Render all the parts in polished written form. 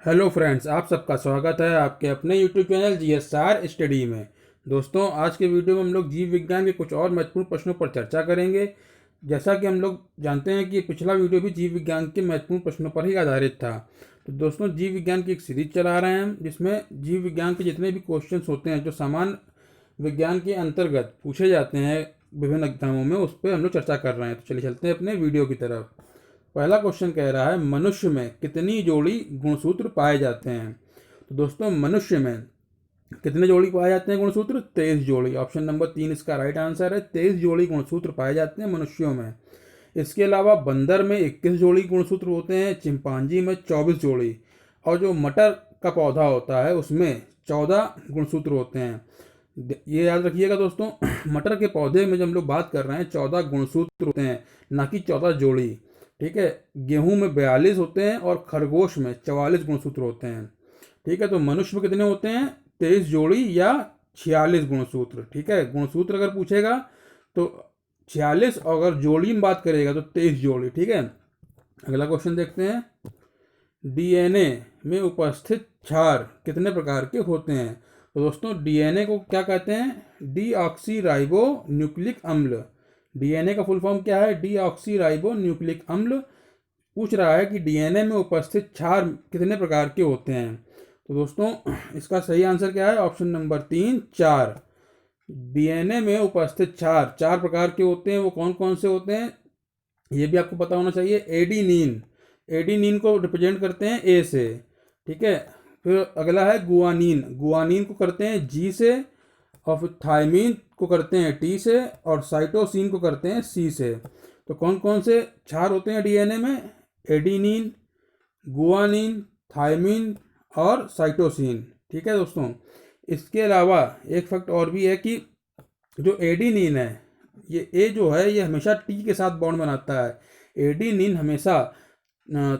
Hello friends, आप सबका स्वागत है आपके अपने यूट्यूब चैनल जीएसआर स्टडी में। दोस्तों, आज के वीडियो में हम लोग जीव विज्ञान के कुछ और महत्वपूर्ण प्रश्नों पर चर्चा करेंगे। जैसा कि हम लोग जानते हैं कि पिछला वीडियो भी जीव विज्ञान के महत्वपूर्ण प्रश्नों पर ही आधारित था। तो दोस्तों, जीव विज्ञान की एक सीरीज चला रहे हैं हम, जिसमें जीव विज्ञान के जितने भी क्वेश्चंस होते हैं जो सामान्य विज्ञान के अंतर्गत पूछे जाते हैं विभिन्न एग्जामों में, उस पर हम लोग चर्चा कर रहे हैं। तो चलिए चलते हैं अपने वीडियो की तरफ। पहला क्वेश्चन कह रहा है, मनुष्य में कितनी जोड़ी गुणसूत्र पाए जाते हैं। तो दोस्तों, मनुष्य में कितने जोड़ी पाए जाते हैं गुणसूत्र? 23 जोड़ी। ऑप्शन नंबर 3 इसका राइट आंसर है। 23 जोड़ी गुणसूत्र पाए जाते हैं मनुष्यों में। इसके अलावा बंदर में 21 जोड़ी गुणसूत्र होते हैं, चिंपांजी में 24 जोड़ी, और जो मटर का पौधा होता है उसमें 14 गुणसूत्र होते हैं। ये याद रखिएगा दोस्तों, मटर के पौधे में जब हम लोग बात कर रहे हैं 14 गुणसूत्र होते हैं, ना कि 14 जोड़ी। ठीक है। गेहूं में 42 होते हैं और खरगोश में 44 गुणसूत्र होते हैं। ठीक है। तो मनुष्य में कितने होते हैं? 23 जोड़ी या 46 गुणसूत्र। ठीक है। गुणसूत्र अगर पूछेगा तो 46, और अगर जोड़ी में बात करेगा तो 23 जोड़ी। ठीक है। अगला क्वेश्चन देखते हैं। डीएनए में उपस्थित क्षार कितने प्रकार के होते हैं? तो दोस्तों, डीएनए को क्या कहते हैं? डीऑक्सी न्यूक्लिक अम्ल। डीएनए का फुल फॉर्म क्या है? डीऑक्सी न्यूक्लिक अम्ल। पूछ रहा है कि डीएनए में उपस्थित क्षार कितने प्रकार के होते हैं। तो दोस्तों, इसका सही आंसर क्या है? Option number 3, 4। डीएनए में उपस्थित क्षार 4 प्रकार के होते हैं। वो कौन कौन से होते हैं ये भी आपको पता होना चाहिए। एडीनिन, एडीनिन को रिप्रेजेंट करते हैं ए से। ठीक है। फिर अगला है गुआनिन, गुआनिन को करते हैं जी से, और फिर थायमीन को करते हैं टी से, और साइटोसिन को करते हैं सी से। तो कौन कौन से क्षार होते हैं डीएनए में? एडीनिन, गुआनिन, थायमीन और साइटोसिन। ठीक है दोस्तों। इसके अलावा एक फैक्ट और भी है कि जो एडीनिन है, ये ए जो है ये हमेशा टी के साथ बॉन्ड बनाता है। एडीनिन हमेशा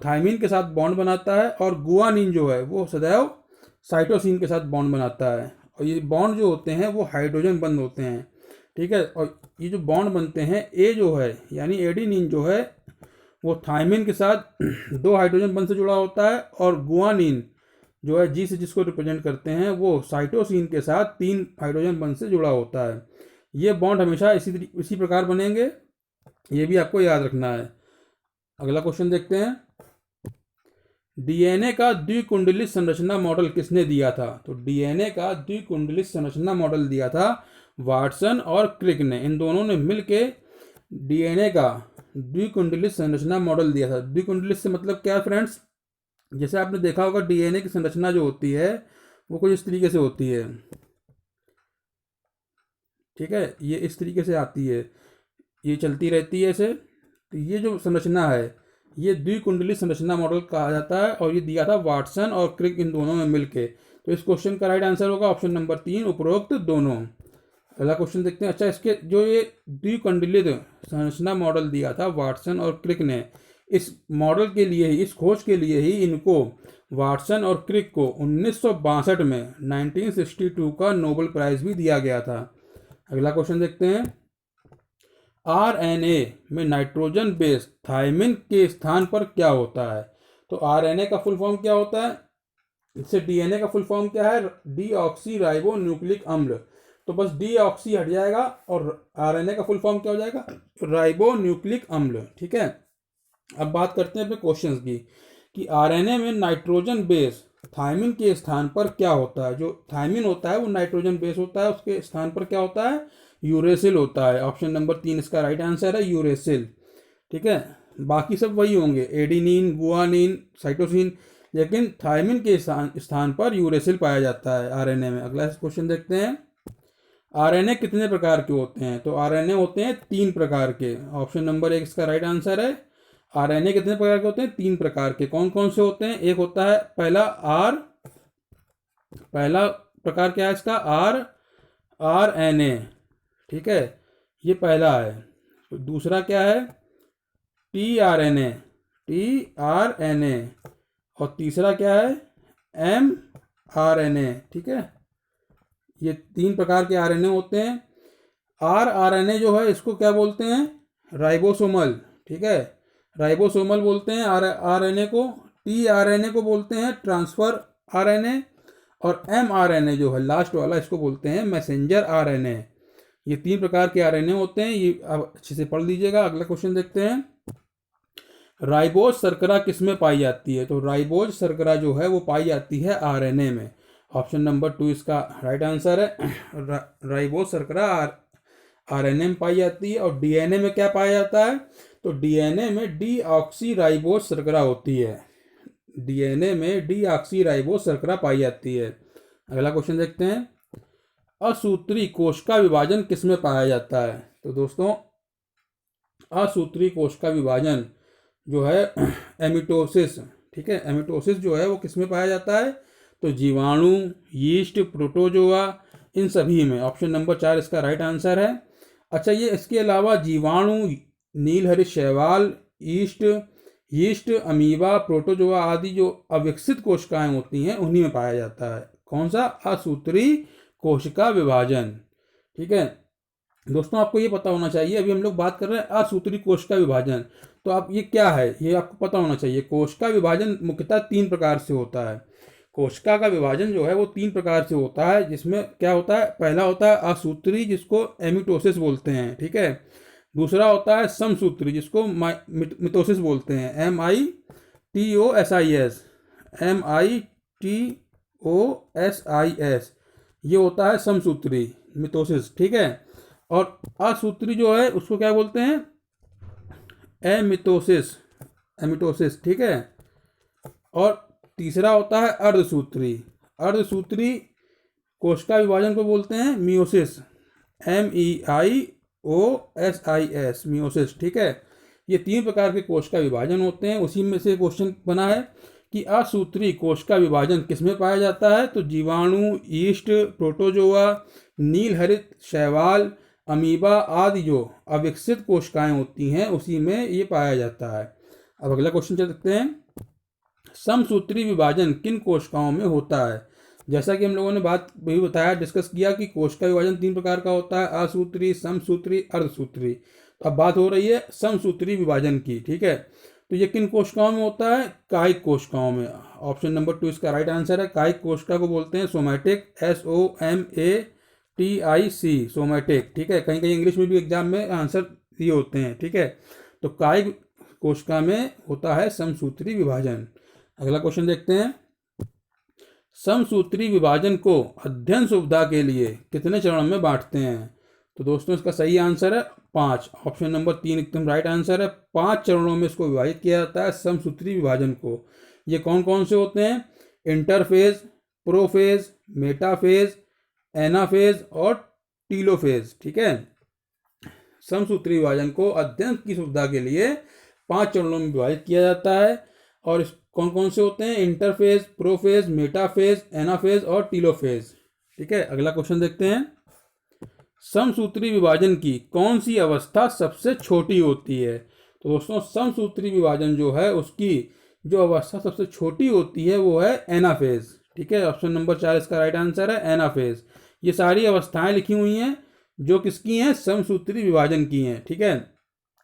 थायमीन के साथ बॉन्ड बनाता है, और गुआनिन जो है वो सदैव साइटोसिन के साथ बॉन्ड बनाता है। और ये बॉन्ड जो होते हैं वो हाइड्रोजन बंद होते हैं। ठीक है। और ये जो बॉन्ड बनते हैं, ए जो है यानी एडीनिन जो है वो थायमीन के साथ 2 हाइड्रोजन बंध से जुड़ा होता है, और गुआनिन जो है जी से जिसको रिप्रेजेंट करते हैं वो साइटोसिन के साथ 3 हाइड्रोजन बंध से जुड़ा होता है। ये बॉन्ड हमेशा इसी प्रकार बनेंगे, ये भी आपको याद रखना है। अगला क्वेश्चन देखते हैं। डीएनए का द्विकुंडलित संरचना मॉडल किसने दिया था? तो डीएनए का द्विकुंडलित संरचना मॉडल दिया था वाटसन और क्रिक ने। इन दोनों ने मिलके डीएनए का द्विकुंडलित संरचना मॉडल दिया था। द्विकुंडलित से मतलब क्या है फ्रेंड्स? जैसे आपने देखा होगा डीएनए की संरचना जो होती है वो कुछ इस तरीके से होती है। ठीक है। ये इस तरीके से आती है, ये चलती रहती है ऐसे। तो ये जो संरचना है ये द्विकुंडली संरचना मॉडल कहा जाता है, और ये दिया था वाटसन और क्रिक इन दोनों में मिलके। तो इस क्वेश्चन का राइट आंसर होगा ऑप्शन नंबर 3, उपरोक्त दोनों। अगला क्वेश्चन देखते हैं। अच्छा, इसके जो ये द्विकुंडलित संरचना मॉडल दिया था वाटसन और क्रिक ने, इस मॉडल के लिए ही, इस खोज के लिए ही इनको, वाटसन और क्रिक को 1962 में 1962 का नोबेल प्राइज भी दिया गया था। अगला क्वेश्चन देखते हैं। आरएनए में नाइट्रोजन बेस थायमिन के स्थान पर क्या होता है? तो आरएनए का फुल फॉर्म क्या होता है? इससे डीएनए का फुल फॉर्म क्या है? डीऑक्सी न्यूक्लिक अम्ल। तो बस डीऑक्सी हट जाएगा और आरएनए का फुल फॉर्म क्या हो जाएगा? न्यूक्लिक अम्ल। ठीक है। अब बात करते हैं अपने क्वेश्चन की कि आरएनए में नाइट्रोजन बेस थायमिन के स्थान पर क्या होता है? जो थायमिन होता है वो नाइट्रोजन बेस होता है, उसके स्थान पर क्या होता है? यूरेसिल होता है। ऑप्शन नंबर 3 इसका राइट आंसर है, यूरेसिल। ठीक है। बाकी सब वही होंगे, एडिनिन, गुआनिन, साइटोसिन, लेकिन थायमिन के स्थान पर यूरेसिल पाया जाता है आरएनए में। अगला क्वेश्चन देखते हैं। आरएनए कितने प्रकार के होते हैं? तो आरएनए होते हैं 3 प्रकार के। ऑप्शन नंबर 1 इसका राइट आंसर है। आरएनए कितने प्रकार के होते हैं? 3 प्रकार के। कौन कौन से होते हैं? एक होता है पहला प्रकार क्या है इसका? आरएनए। ठीक है, ये पहला है। तो दूसरा क्या है? TRNA, tRNA. और तीसरा क्या है? एमआरएनए। ठीक है। ये 3 प्रकार के आरएनए होते हैं। आरएनए जो है इसको क्या बोलते हैं? राइबोसोमल। ठीक है, राइबोसोमल बोलते हैं आरएनए को। tRNA को बोलते हैं ट्रांसफर आरएनए, और mRNA जो है लास्ट वाला इसको बोलते हैं मैसेंजर आरएनए। ये 3 प्रकार के आरएनए होते हैं, ये आप अच्छे से पढ़ लीजिएगा। अगला क्वेश्चन देखते हैं, राइबोज शर्करा किसमें पाई जाती है? तो राइबोज शर्करा जो है वो पाई जाती है आरएनए में। ऑप्शन नंबर 2 इसका राइट आंसर है। राइबोज शर्करा आरएनए में पाई जाती है। और डीएनए में क्या पाया जाता है? तो डीएनए में डीऑक्सी राइबोज शर्करा होती है। डीएनए में डीऑक्सी राइबोज शर्करा पाई जाती है। अगला क्वेश्चन देखते हैं, असूत्री कोशिका विभाजन किसमें पाया जाता है? तो दोस्तों असूत्री कोशिका विभाजन जो है एमिटोसिस, ठीक है, एमिटोसिस जो है वो किसमें पाया जाता है? तो जीवाणु, यीस्ट, प्रोटोजोआ, इन सभी में। ऑप्शन नंबर 4 इसका राइट आंसर है। अच्छा, ये इसके अलावा जीवाणु, नीलहरित शैवाल, यीस्ट, अमीबा, प्रोटोजोआ आदि जो अविकसित कोशिकाएं होती हैं उन्हीं में पाया जाता है। कौन सा? असूत्री कोशिका विभाजन। ठीक है दोस्तों, आपको ये पता होना चाहिए, अभी हम लोग बात कर रहे हैं असूत्री कोशिका विभाजन, तो आप ये क्या है ये आपको पता होना चाहिए। कोशिका विभाजन मुख्यतः 3 प्रकार से होता है। कोशिका का विभाजन जो है वो 3 प्रकार से होता है, जिसमें क्या होता है? पहला होता है असूत्री, जिसको एमिटोसिस बोलते हैं, ठीक है। दूसरा होता है समसूत्री, जिसको मिटोसिस बोलते हैं, MITOSIS, ये होता है समसूत्री, मिटोसिस, ठीक है। और असूत्री जो है उसको क्या बोलते हैं? एमिटोसिस, ठीक है। और तीसरा होता है अर्धसूत्री। अर्धसूत्री कोशिका विभाजन को बोलते हैं मियोसिस, MIOSIS, मियोसिस, ठीक है। ये 3 प्रकार के कोशिका विभाजन होते हैं। उसी में से क्वेश्चन बना है कि असूत्री कोशिका विभाजन किसमें पाया जाता है? तो जीवाणु, यीस्ट, प्रोटोजोआ, नीलहरित शैवाल, अमीबा आदि जो अविकसित कोशिकाएं होती हैं उसी में ये पाया जाता है। अब अगला क्वेश्चन चलते हैं, समसूत्री विभाजन किन कोशिकाओं में होता है? जैसा कि हम लोगों ने बात भी बताया, डिस्कस किया कि कोशिका विभाजन 3 प्रकार का होता है, असूत्री, समसूत्री, अर्धसूत्री। तो अब बात हो रही है समसूत्री विभाजन की, ठीक है। तो ये किन कोशिकाओं में होता है? कायिक कोशिकाओं में। ऑप्शन नंबर 2 इसका राइट आंसर है। कायिक कोशिका को बोलते हैं सोमैटिक, SOMATIC, सोमैटिक, ठीक है। कहीं कहीं इंग्लिश में भी एग्जाम में आंसर दिए होते हैं, ठीक है। तो कायिक कोशिका में होता है समसूत्री विभाजन। अगला क्वेश्चन देखते हैं, समसूत्री विभाजन को अध्ययन सुविधा के लिए कितने चरणों में बांटते हैं? तो दोस्तों इसका सही आंसर है 5। ऑप्शन नंबर 3 एकदम राइट आंसर है। 5 चरणों में इसको विभाजित किया जाता है समसूत्री विभाजन को। ये कौन कौन से होते हैं? इंटरफेज, प्रोफेज, मेटाफेज, एनाफेज और टीलोफेज, ठीक है। समसूत्री विभाजन को अध्ययन की सुविधा के लिए 5 चरणों में विभाजित किया जाता है। और कौन कौन से होते हैं? इंटरफेज, प्रोफेज, मेटाफेज, एनाफेज और टीलोफेज, ठीक है। अगला क्वेश्चन देखते हैं, समसूत्री विभाजन की कौन सी अवस्था सबसे छोटी होती है? तो दोस्तों समसूत्री विभाजन जो है उसकी जो अवस्था सबसे छोटी होती है वो है एनाफेज, ठीक है। ऑप्शन नंबर 4 इसका राइट आंसर है, एनाफेज। ये सारी अवस्थाएं लिखी हुई हैं जो किसकी हैं? समसूत्री विभाजन की हैं, ठीक है।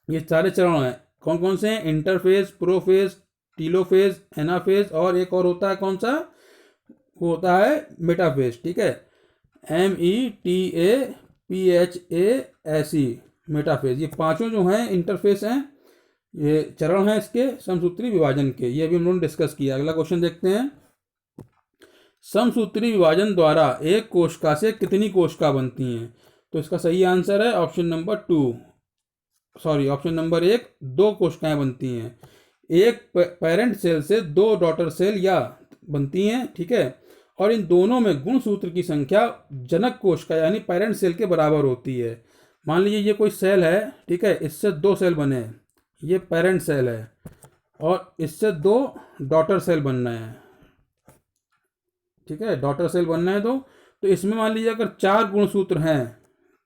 ये सारे चरण हैं, कौन कौन से हैं? इंटरफेज, प्रोफेज, टीलोफेज, एनाफेज और एक और होता है कौन सा? वो होता है मेटाफेज, ठीक है। METAPHASE, metaphase. ये पांचों जो हैं इंटरफेस हैं, ये चरण हैं इसके समसूत्री विभाजन के। ये अभी हम लोगों ने डिस्कस किया। अगला क्वेश्चन देखते हैं, समसूत्री विभाजन द्वारा एक कोशिका से कितनी कोशिका बनती हैं? तो इसका सही आंसर है ऑप्शन नंबर 1, 2 कोशिकाएं बनती हैं। एक पेरेंट सेल से 2 डॉटर सेल या बनती हैं, ठीक है। और इन दोनों में गुणसूत्र की संख्या जनक कोशिका यानी पेरेंट सेल के बराबर होती है। मान लीजिए ये कोई सेल है, ठीक है, इससे 2 सेल बने, ये पेरेंट सेल है और इससे 2 डॉटर सेल बनना है, ठीक है, डॉटर सेल बनना है। तो इसमें मान लीजिए अगर 4 गुणसूत्र हैं,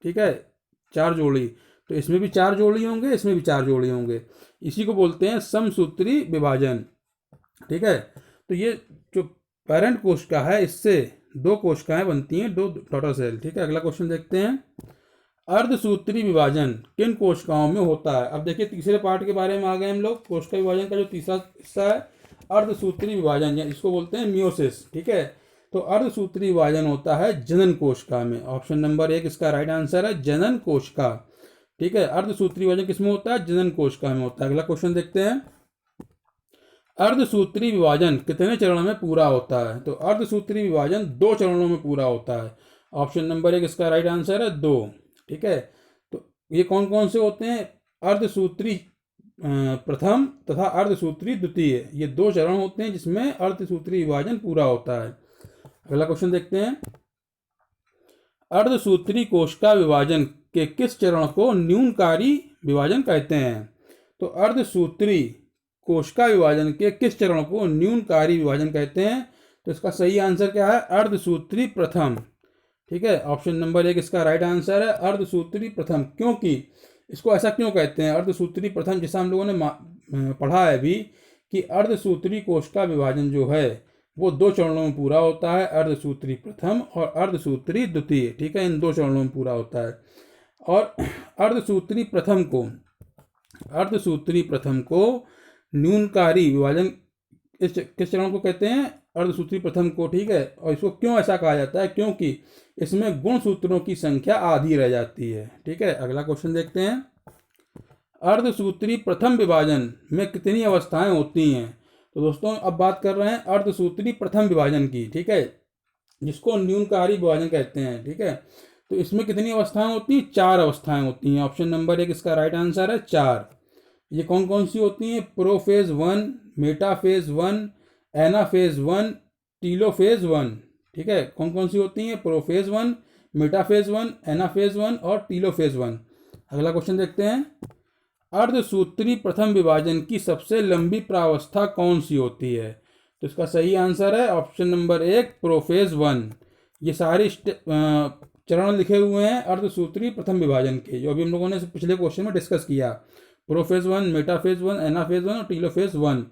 ठीक है, 4 जोड़ी, तो इसमें भी 4 जोड़ी होंगे, इसमें भी 4 जोड़ी होंगे। इसी को बोलते हैं समसूत्री विभाजन, ठीक है। तो ये जो पेरेंट कोशिका है इससे 2 कोशिकाएं बनती हैं, 2 डॉटर सेल, ठीक है। अगला क्वेश्चन देखते हैं, अर्धसूत्री विभाजन किन कोशिकाओं में होता है? अब देखिए तीसरे पार्ट के बारे में आ गए हम लोग। कोशिका विभाजन का जो तीसरा हिस्सा है अर्धसूत्री विभाजन या इसको बोलते हैं मियोसिस, ठीक है। तो अर्धसूत्री विभाजन होता है जनन कोशिका में। ऑप्शन नंबर 1 इसका राइट आंसर है जनन कोशिका, ठीक है। अर्धसूत्री विभाजन किसमें होता है? जनन कोशिका में होता है। अगला क्वेश्चन देखते हैं, अर्धसूत्री विभाजन कितने चरणों में पूरा होता है? तो अर्धसूत्री विभाजन 2 चरणों में पूरा होता है। ऑप्शन नंबर 1 इसका राइट आंसर है 2, ठीक है। तो ये कौन कौन से होते हैं? अर्धसूत्री प्रथम तथा अर्धसूत्री द्वितीय, ये 2 चरण होते हैं जिसमें अर्धसूत्री विभाजन पूरा होता है। अगला क्वेश्चन देखते हैं, अर्धसूत्री कोशिका विभाजन के किस चरण को न्यूनकारी विभाजन कहते हैं? तो अर्धसूत्री कोशिका विभाजन के किस चरण को न्यूनकारी विभाजन कहते हैं? तो इसका सही आंसर क्या है? अर्धसूत्री प्रथम, ठीक है। ऑप्शन नंबर 1 इसका राइट आंसर है अर्धसूत्री प्रथम। क्योंकि इसको ऐसा क्यों कहते हैं अर्धसूत्री प्रथम? जैसा हम लोगों ने पढ़ा है अभी कि अर्धसूत्री कोशिका विभाजन जो है वो 2 चरणों में पूरा होता है, अर्धसूत्री प्रथम और अर्धसूत्री द्वितीय, ठीक है। इन 2 चरणों में पूरा होता है। और अर्धसूत्री प्रथम को न्यूनकारी विभाजन किस चरण को कहते हैं? अर्धसूत्री प्रथम को, ठीक है। और इसको क्यों ऐसा कहा जाता है? क्योंकि इसमें गुणसूत्रों की संख्या आधी रह जाती है, ठीक है। अगला क्वेश्चन देखते हैं, अर्धसूत्री प्रथम विभाजन में कितनी अवस्थाएं होती हैं? तो दोस्तों अब बात कर रहे हैं अर्धसूत्री प्रथम विभाजन की, ठीक है, जिसको न्यूनकारी विभाजन कहते हैं, ठीक है। तो इसमें कितनी अवस्थाएं होती हैं? 4 अवस्थाएं होती हैं। ऑप्शन नंबर 1 इसका राइट आंसर है 4। ये कौन कौन सी होती हैं? प्रोफेज 1, मेटाफेज 1, एनाफेज 1, टीलोफेज 1, ठीक है। कौन कौन सी होती हैं? प्रोफेज 1, मेटाफेज 1, एनाफेज 1 और टीलोफेज 1। अगला क्वेश्चन देखते हैं, अर्धसूत्री प्रथम विभाजन की सबसे लंबी प्रावस्था कौन सी होती है? तो इसका सही आंसर है ऑप्शन नंबर 1 प्रोफेज 1। ये सारे चरण लिखे हुए हैं अर्धसूत्री प्रथम विभाजन के, जो अभी हम लोगों ने पिछले क्वेश्चन में डिस्कस किया। प्रोफेज 1, मेटाफेज 1, एनाफेज 1 और टीलोफेज 1।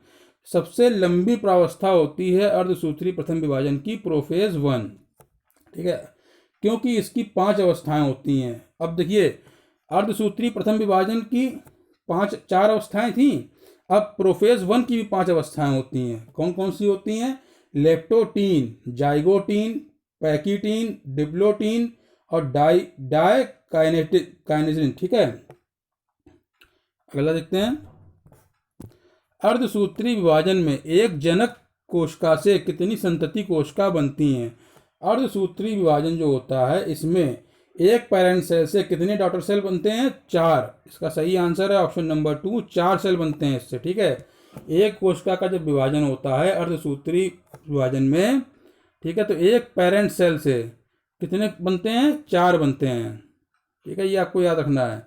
सबसे लंबी प्रावस्था होती है अर्धसूत्री प्रथम विभाजन की प्रोफेज 1, ठीक है, क्योंकि इसकी 5 अवस्थाएं होती हैं। अब देखिए, अर्धसूत्री प्रथम विभाजन की 4 अवस्थाएं थी, अब प्रोफेज 1 की भी 5 अवस्थाएं होती हैं। कौन कौन सी होती हैं? लेप्टोटीन, जाइगोटीन, पैकिटीन, डिप्लोटीन और डायकाइनेसिन, ठीक है। अगला देखते हैं, अर्धसूत्री विभाजन में एक जनक कोशिका से कितनी संतति कोशिका बनती हैं? अर्धसूत्री विभाजन जो होता है इसमें एक पेरेंट सेल से कितने डॉटर सेल बनते हैं? 4। इसका सही आंसर है ऑप्शन नंबर 2, 4 सेल बनते हैं इससे, ठीक है। एक कोशिका का जब विभाजन होता है अर्धसूत्री विभाजन में, ठीक है, तो एक पेरेंट सेल से कितने बनते हैं? 4 बनते हैं, ठीक है। ये आपको याद रखना है,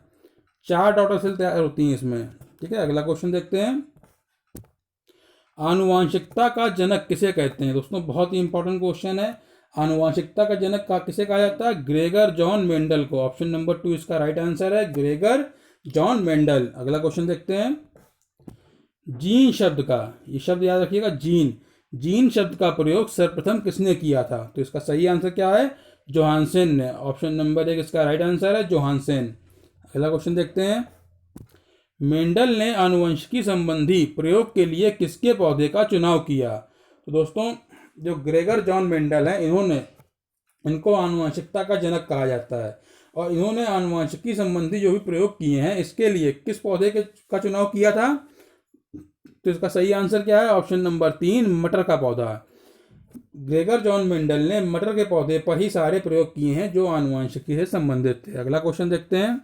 4 डॉटर सेल तैयार होती हैं इसमें, ठीक है। अगला क्वेश्चन देखते हैं, आनुवांशिकता का जनक किसे कहते हैं? दोस्तों बहुत ही इंपॉर्टेंट क्वेश्चन है। आनुवांशिकता का जनक किसे कहा जाता है? ग्रेगर जॉन मेंडल को। ऑप्शन नंबर 2 इसका राइट आंसर है ग्रेगर जॉन मेंडल। अगला क्वेश्चन देखते हैं, जीन शब्द का, ये शब्द याद रखिएगा, जीन शब्द का प्रयोग सर्वप्रथम किसने किया था? तो इसका सही आंसर क्या है? जोहानसेन ने। ऑप्शन नंबर 1 इसका राइट आंसर है जोहानसेन। अगला क्वेश्चन देखते हैं, मेंडल ने आनुवंशिकी संबंधी प्रयोग के लिए किसके पौधे का चुनाव किया? तो दोस्तों जो ग्रेगर जॉन मेंडल हैं, इनको आनुवंशिकता का जनक कहा जाता है, और इन्होंने आनुवंशिकी संबंधी जो भी प्रयोग किए हैं इसके लिए किस पौधे का चुनाव किया था? तो इसका सही आंसर क्या है? ऑप्शन नंबर 3 मटर का पौधा। ग्रेगर जॉन मेंडल ने मटर के पौधे पर ही सारे प्रयोग किए हैं जो आनुवंशिकी से संबंधित थे। अगला क्वेश्चन देखते हैं,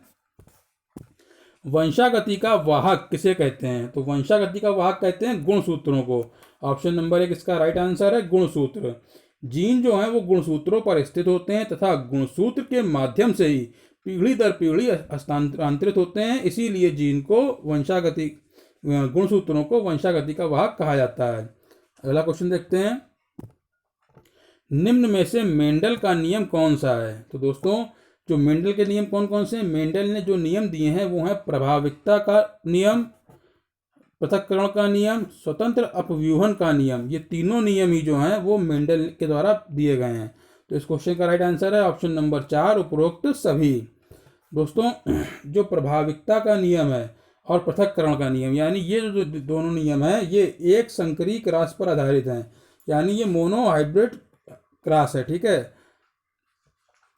वंशागति का वाहक किसे कहते हैं? तो वंशागति का वाहक कहते हैं गुणसूत्रों को। ऑप्शन नंबर 1 इसका राइट आंसर है गुणसूत्र। जीन जो हैं वो गुणसूत्रों पर स्थित होते हैं तथा गुणसूत्र के माध्यम से ही पीढ़ी दर पीढ़ी हस्तांतरित होते हैं, इसीलिए जीन को गुणसूत्रों को वंशागति का वाहक कहा जाता है। अगला क्वेश्चन देखते हैं, निम्न में से मेंडल का नियम कौन सा है? तो दोस्तों जो मेंडल के नियम कौन कौन से हैं? मेंडल ने जो नियम दिए हैं वो है प्रभाविकता का नियम, पृथक्करण का नियम, स्वतंत्र अपव्यूहन का नियम। ये तीनों नियम ही जो हैं वो मेंडल के द्वारा दिए गए हैं। तो इस क्वेश्चन का राइट आंसर है ऑप्शन नंबर 4 उपरोक्त सभी। दोस्तों जो प्रभाविकता का नियम है और पृथक्करण का नियम, यानी ये जो दोनों नियम हैं ये एक संकरी क्रॉस पर आधारित हैं, यानी ये मोनो हाइब्रिड क्रॉस है। ठीक है,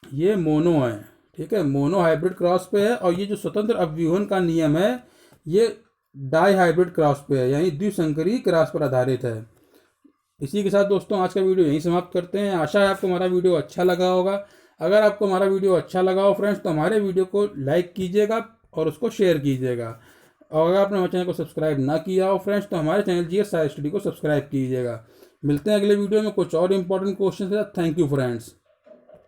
ये मोनो है। ठीक है, मोनो हाइब्रिड क्रॉस पे है। और ये जो स्वतंत्र अपव्यूहन का नियम है ये डाई हाइब्रिड क्रॉस पे है, यानी द्विसंकरी क्रॉस पर आधारित है। इसी के साथ दोस्तों आज का वीडियो यहीं समाप्त करते हैं। आशा है आपको हमारा वीडियो अच्छा लगा होगा। अगर आपको हमारा वीडियो अच्छा लगा हो फ्रेंड्स तो हमारे वीडियो को लाइक कीजिएगा और उसको शेयर कीजिएगा। और अगर आपने हमारे चैनल को सब्सक्राइब ना किया हो फ्रेंड्स तो हमारे चैनल जीएस सार स्टडी को सब्सक्राइब कीजिएगा। मिलते हैं अगले वीडियो में कुछ और इंपॉर्टेंट क्वेश्चन के साथ। Thank you friends.